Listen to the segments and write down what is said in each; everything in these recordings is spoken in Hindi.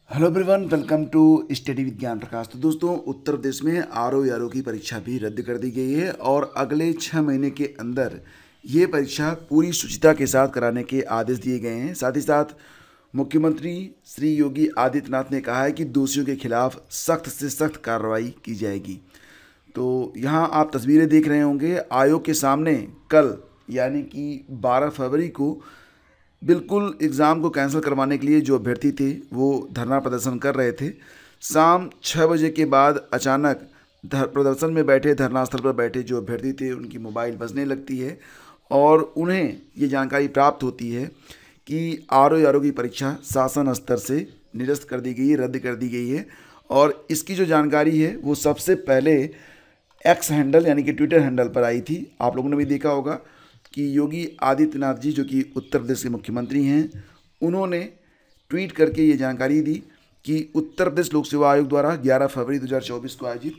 Hello everyone, welcome to study with Gyan Prakash. तो दोस्तों, उत्तर प्रदेश में आरओ की परीक्षा भी रद्द कर दी गई है और अगले 6 महीने के अंदर ये परीक्षा पूरी शुचिता के साथ कराने के आदेश दिए गए हैं। साथ ही साथ मुख्यमंत्री श्री योगी आदित्यनाथ ने कहा है कि दोषियों के खिलाफ सख्त से सख्त कार्रवाई की जाएगी। तो यहाँ आप तस्वीरें देख रहे होंगे, आयोग के सामने कल यानी कि 12 फरवरी को बिल्कुल एग्ज़ाम को कैंसिल करवाने के लिए जो अभ्यर्थी थे वो धरना प्रदर्शन कर रहे थे। शाम 6 बजे के बाद अचानक प्रदर्शन में बैठे, धरनास्थल पर बैठे जो अभ्यर्थी थे उनकी मोबाइल बजने लगती है और उन्हें ये जानकारी प्राप्त होती है कि आरओ की परीक्षा शासन स्तर से निरस्त कर दी गई है, रद्द कर दी गई है। और इसकी जो जानकारी है वो सबसे पहले एक्स हैंडल यानी कि ट्विटर हैंडल पर आई थी। आप लोगों ने भी देखा होगा कि योगी आदित्यनाथ जी, जो कि उत्तर प्रदेश के मुख्यमंत्री हैं, उन्होंने ट्वीट करके ये जानकारी दी कि उत्तर प्रदेश लोक सेवा आयोग द्वारा 11 फरवरी 2024 को आयोजित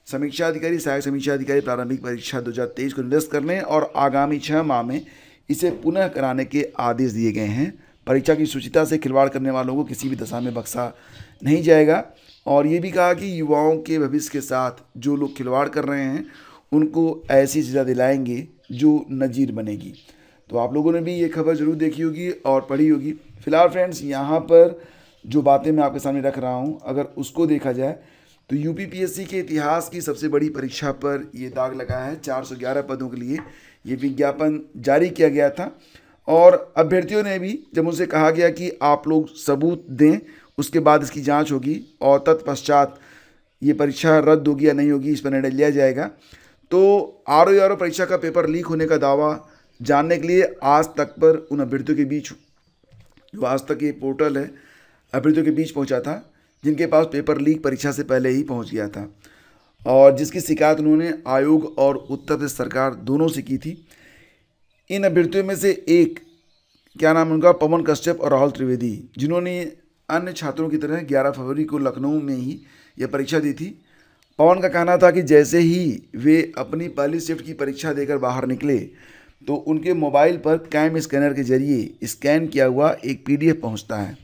समीक्षा अधिकारी, सहायक समीक्षा अधिकारी प्रारंभिक परीक्षा 2023 को निरस्त करने और आगामी 6 माह में इसे पुनः कराने के आदेश दिए गए हैं। परीक्षा की शुचिता से खिलवाड़ करने वालों को किसी भी दशा में बख्शा नहीं जाएगा। और ये भी कहा कि युवाओं के भविष्य के साथ जो लोग खिलवाड़ कर रहे हैं उनको ऐसी सज़ा दिलाएंगे जो नज़ीर बनेगी। तो आप लोगों ने भी ये खबर ज़रूर देखी होगी और पढ़ी होगी। फिलहाल फ्रेंड्स, यहाँ पर जो बातें मैं आपके सामने रख रहा हूँ, अगर उसको देखा जाए तो यूपीपीएससी के इतिहास की सबसे बड़ी परीक्षा पर ये दाग लगा है। 411 पदों के लिए ये विज्ञापन जारी किया गया था और अभ्यर्थियों ने भी, जब उनसे कहा गया कि आप लोग सबूत दें, उसके बाद इसकी जाँच होगी और तत्पश्चात ये परीक्षा रद्द होगी या नहीं होगी, इस पर निर्णय लिया जाएगा। तो आरओ परीक्षा का पेपर लीक होने का दावा जानने के लिए आज तक पर उन अभ्यर्थियों के बीच, जो आज तक ये पोर्टल है, अभ्यर्थियों के बीच पहुंचा था जिनके पास पेपर लीक परीक्षा से पहले ही पहुंच गया था और जिसकी शिकायत उन्होंने आयोग और उत्तर प्रदेश सरकार दोनों से की थी। इन अभ्यर्थियों में से एक, क्या नाम है उनका, पवन कश्यप और राहुल त्रिवेदी, जिन्होंने अन्य छात्रों की तरह 11 फरवरी को लखनऊ में ही यह परीक्षा दी थी। पवन का कहना था कि जैसे ही वे अपनी पहली शिफ्ट की परीक्षा देकर बाहर निकले तो उनके मोबाइल पर कैम स्कैनर के जरिए स्कैन किया हुआ एक पीडीएफ पहुंचता है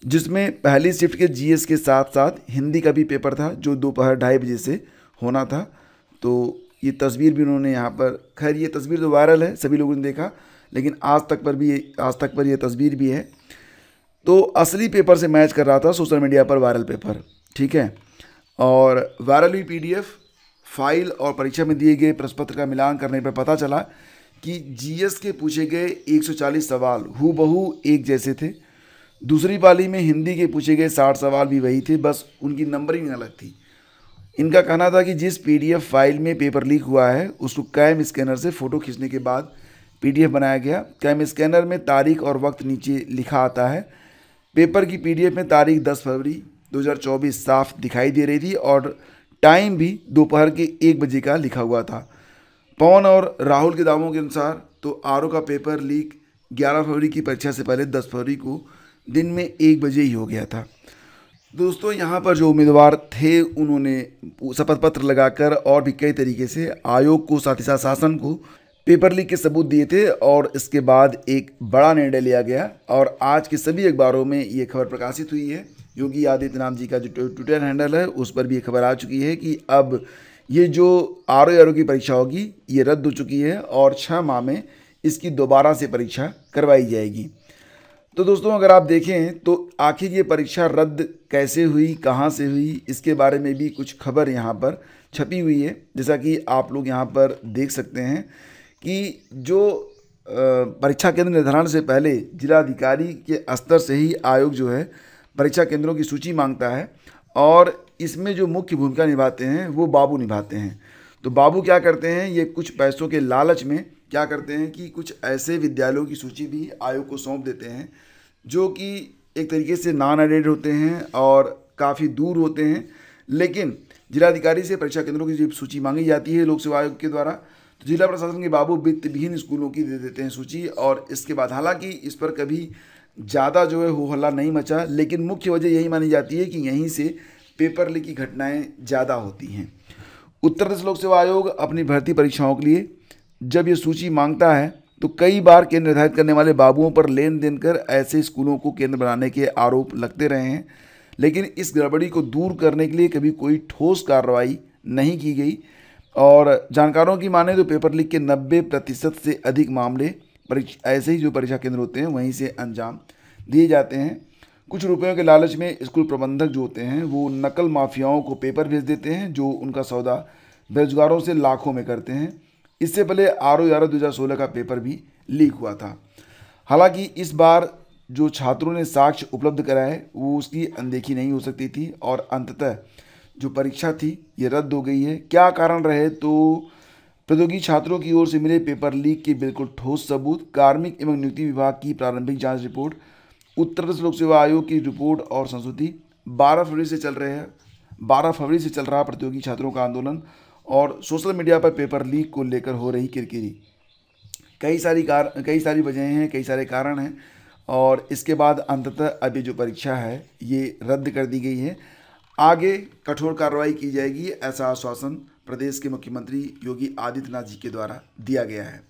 जिसमें पहली शिफ्ट के जीएस के साथ साथ हिंदी का भी पेपर था जो दोपहर 2:30 बजे से होना था। तो ये तस्वीर भी उन्होंने यहाँ पर, खैर ये तस्वीर तो वायरल है, सभी लोगों ने देखा, लेकिन आज तक पर ये तस्वीर भी है। तो असली पेपर से मैच कर रहा था सोशल मीडिया पर वायरल पेपर, ठीक है। और वायरल हुई पीडीएफ फाइल और परीक्षा में दिए गए प्रश्न पत्र का मिलान करने पर पता चला कि जीएस के पूछे गए 140 सवाल हूबहू एक जैसे थे। दूसरी पाली में हिंदी के पूछे गए 60 सवाल भी वही थे, बस उनकी नंबरिंग अलग थी। इनका कहना था कि जिस पीडीएफ फाइल में पेपर लीक हुआ है उसको कैम स्कैनर से फ़ोटो खींचने के बाद पीडीएफ बनाया गया। कैम स्कैनर में तारीख और वक्त नीचे लिखा आता है। पेपर की पीडीएफ में तारीख 10 फरवरी 2024 साफ दिखाई दे रही थी और टाइम भी दोपहर के 1 बजे का लिखा हुआ था। पवन और राहुल के दावों के अनुसार तो आरओ का पेपर लीक 11 फरवरी की परीक्षा से पहले 10 फरवरी को दिन में 1 बजे ही हो गया था। दोस्तों, यहाँ पर जो उम्मीदवार थे उन्होंने शपथ पत्र लगाकर और भी कई तरीके से आयोग को, साथ ही साथ शासन को पेपर लीक के सबूत दिए थे और इसके बाद एक बड़ा निर्णय लिया गया और आज के सभी अखबारों में ये खबर प्रकाशित हुई है। योगी आदित्यनाथ जी का जो ट्विटर हैंडल है उस पर भी ये खबर आ चुकी है कि अब ये जो आरओ की परीक्षा होगी ये रद्द हो चुकी है और 6 माह में इसकी दोबारा से परीक्षा करवाई जाएगी। तो दोस्तों, अगर आप देखें तो आखिर ये परीक्षा रद्द कैसे हुई, कहाँ से हुई, इसके बारे में भी कुछ खबर यहाँ पर छपी हुई है। जैसा कि आप लोग यहाँ पर देख सकते हैं कि जो परीक्षा केंद्र निर्धारण से पहले जिलाधिकारी के स्तर से ही आयोग जो है परीक्षा केंद्रों की सूची मांगता है और इसमें जो मुख्य भूमिका निभाते हैं वो बाबू निभाते हैं। तो बाबू क्या करते हैं, ये कुछ पैसों के लालच में क्या करते हैं कि कुछ ऐसे विद्यालयों की सूची भी आयोग को सौंप देते हैं जो कि एक तरीके से नॉन एडेड होते हैं और काफ़ी दूर होते हैं, लेकिन जिलाधिकारी से परीक्षा केंद्रों की जब सूची मांगी जाती है लोक सेवा आयोग के द्वारा तो जिला प्रशासन के बाबू वित्तविहीन स्कूलों की दे देते हैं सूची। और इसके बाद हालांकि इस पर कभी ज़्यादा जो है हो हल्ला नहीं मचा, लेकिन मुख्य वजह यही मानी जाती है कि यहीं से पेपर लीक की घटनाएं ज़्यादा होती हैं। उत्तर प्रदेश लोक सेवा आयोग अपनी भर्ती परीक्षाओं के लिए जब ये सूची मांगता है तो कई बार केंद्र निर्धारित करने वाले बाबुओं पर लेन देन कर ऐसे स्कूलों को केंद्र बनाने के आरोप लगते रहे हैं। लेकिन इस गड़बड़ी को दूर करने के लिए कभी कोई ठोस कार्रवाई नहीं की गई। और जानकारों की माने तो पेपर लीक के 90% से अधिक मामले ऐसे ही जो परीक्षा केंद्र होते हैं वहीं से अंजाम दिए जाते हैं। कुछ रुपयों के लालच में स्कूल प्रबंधक जो होते हैं वो नकल माफियाओं को पेपर भेज देते हैं जो उनका सौदा बेरोजगारों से लाखों में करते हैं। इससे पहले RO 2016 का पेपर भी लीक हुआ था। हालांकि इस बार जो छात्रों ने साक्ष्य उपलब्ध कराए वो उसकी अनदेखी नहीं हो सकती थी और अंततः जो परीक्षा थी ये रद्द हो गई है। क्या कारण रहे तो प्रतियोगी छात्रों की ओर से मिले पेपर लीक के बिल्कुल ठोस सबूत, कार्मिक एवं नियुक्ति विभाग की प्रारंभिक जांच रिपोर्ट, उत्तर प्रदेश लोक सेवा आयोग की रिपोर्ट और संस्तुति, 12 फरवरी से चल रहा प्रतियोगी छात्रों का आंदोलन और सोशल मीडिया पर पेपर लीक को लेकर हो रही किरकिरी। कई सारी वजहें हैं, कई सारे कारण हैं और इसके बाद अंततः अभी जो परीक्षा है ये रद्द कर दी गई है। आगे कठोर कार्रवाई की जाएगी, ऐसा आश्वासन प्रदेश के मुख्यमंत्री योगी आदित्यनाथ जी के द्वारा दिया गया है।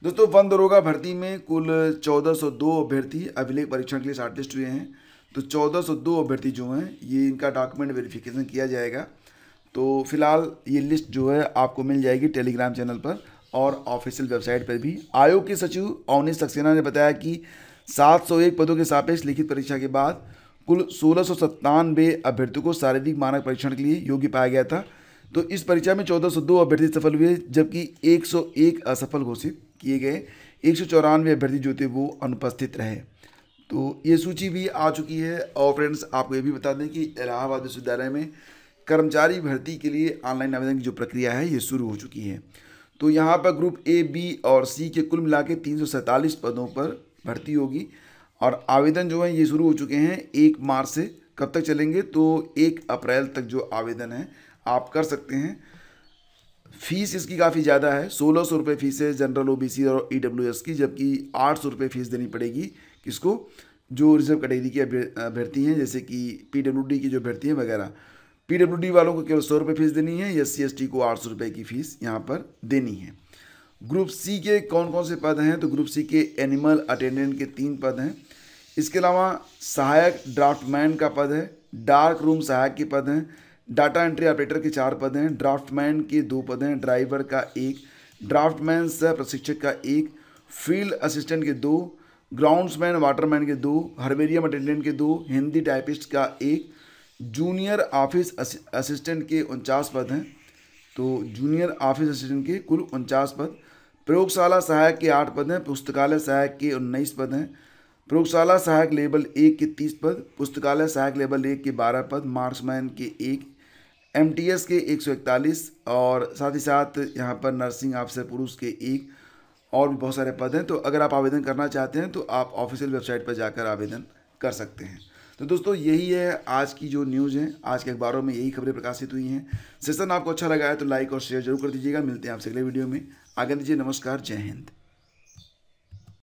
दोस्तों, वन दरोगा भर्ती में कुल 1402 अभ्यर्थी अभिलेख परीक्षण के लिए शॉर्टलिस्ट हुए हैं। तो 1402 अभ्यर्थी जो हैं ये इनका डॉक्यूमेंट वेरिफिकेशन किया जाएगा। तो फिलहाल ये लिस्ट जो है आपको मिल जाएगी टेलीग्राम चैनल पर और ऑफिशियल वेबसाइट पर भी। आयोग के सचिव अवनीश सक्सेना ने बताया कि 701 पदों के सापेक्ष लिखित परीक्षा के बाद कुल 1697 अभ्यर्थियों को शारीरिक मानक परीक्षण के लिए योग्य पाया गया था। तो इस परीक्षा में 1402 अभ्यर्थी सफल हुए जबकि 101 असफल घोषित किए गए। 194 अभ्यर्थी जो थे वो अनुपस्थित रहे। तो ये सूची भी आ चुकी है। और फ्रेंड्स, आपको ये भी बता दें कि इलाहाबाद विश्वविद्यालय में कर्मचारी भर्ती के लिए ऑनलाइन आवेदन की जो प्रक्रिया है ये शुरू हो चुकी है। तो यहाँ पर ग्रुप A, B और C के कुल मिला के 347 पदों पर भर्ती होगी और आवेदन जो है ये शुरू हो चुके हैं 1 मार्च से। कब तक चलेंगे तो 1 अप्रैल तक जो आवेदन है आप कर सकते हैं। फीस इसकी काफ़ी ज़्यादा है, 1600 रुपये फीस है जनरल, OBC और EWS की, जबकि 800 रुपये फीस देनी पड़ेगी किसको, जो रिजर्व कैटेगरी के अभ्यर्थी हैं, जैसे कि PWD की जो अभ्यर्थी हैं वगैरह। PWD वालों को केवल 100 रुपये फीस देनी है, SC ST को 800 रुपये की फ़ीस यहाँ पर देनी है। ग्रुप C के कौन कौन से पद हैं तो ग्रुप C के एनिमल अटेंडेंट के 3 पद हैं। इसके अलावा सहायक ड्राफ्टमैन का पद है, डार्क रूम सहायक के पद हैं, डाटा एंट्री ऑपरेटर के 4 पद हैं, ड्राफ्टमैन के 2 पद हैं, ड्राइवर का 1, ड्राफ्टमैन सह प्रशिक्षक का 1, फील्ड असिस्टेंट के 2, ग्राउंड्समैन वाटरमैन के 2, हर्बेरियम अटेंडेंट के 2, हिंदी टाइपिस्ट का 1, जूनियर ऑफिस असिस्टेंट के 49 पद हैं। तो जूनियर ऑफिस असिस्टेंट के कुल 49 पद, प्रयोगशाला सहायक के 8 पद हैं, पुस्तकालय सहायक के 19 पद हैं, प्रयोगशाला सहायक लेवल 1 के 30 पद, पुस्तकालय सहायक लेवल 1 के 12 पद, मार्क्समैन के 1, MTS के 141 और साथ ही साथ यहाँ पर नर्सिंग ऑफिसर पुरुष के 1 और भी बहुत सारे पद हैं। तो अगर आप आवेदन करना चाहते हैं तो आप ऑफिशियल वेबसाइट पर जाकर आवेदन कर सकते हैं। तो दोस्तों, यही है आज की जो न्यूज़ है, आज के अखबारों में यही खबरें प्रकाशित हुई हैं। सेशन आपको अच्छा लगा है तो लाइक और शेयर जरूर कर दीजिएगा। मिलते हैं आपसे अगले वीडियो में। आगे दीजिए, नमस्कार, जय हिंद।